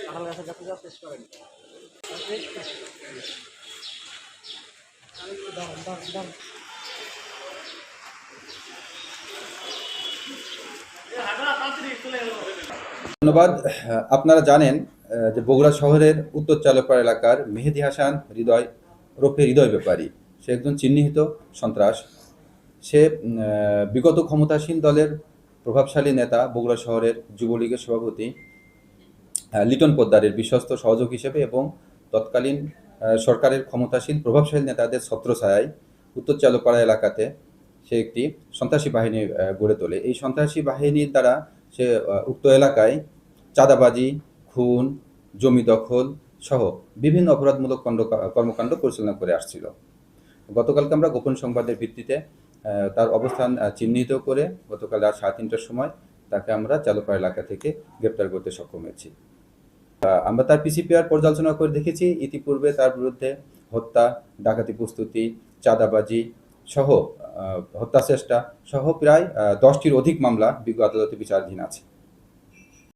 কাঁঠাল গাছের কাছে যাওয়া শেষ করেন। ধন্যবাদ। আপনারা জানেন যে বগুড়া শহরের উত্তর চালপাড়া এলাকার মেহেদী হাসান হৃদয় ওরফে হৃদয় ব্যাপারী, সে একজন চিহ্নিত সন্ত্রাস। সে বিগত ক্ষমতাসীন দলের প্রভাবশালী নেতা, বগুড়া শহরের যুবলীগের সভাপতি লিটন পোদ্দারের বিশ্বস্ত সহযোগী হিসেবে এবং তৎকালীন সরকারের ক্ষমতাসীন প্রভাবশালী নেতাদের ছত্রছায়ায় উত্তর চালপাড়া এলাকাতে সে একটি সন্ত্রাসী বাহিনী গড়ে তোলে। এই সন্ত্রাসী বাহিনীর দ্বারা সে উক্ত এলাকায় চাঁদাবাজি, খুন, জমি দখল সহ বিভিন্ন অপরাধমূলক কর্মকাণ্ড পরিচালনা করে আসছিল। গতকালকে আমরা গোপন সংবাদের ভিত্তিতে তার অবস্থান চিহ্নিত করে গতকাল রাত 3:30টার সময় তাকে আমরা চালপাড়া এলাকা থেকে গ্রেপ্তার করতে সক্ষম হয়েছি। আমরা তার পিসিপিআর পর্যালোচনা করে দেখেছি, ইতিপূর্বে তার বিরুদ্ধে হত্যা, ডাকাতি প্রস্তুতি, চাঁদাবাজি সহ হত্যা চেষ্টা সহ প্রায় 10টির অধিক মামলা বিজ্ঞ আদালতে বিচারাধীন আছে।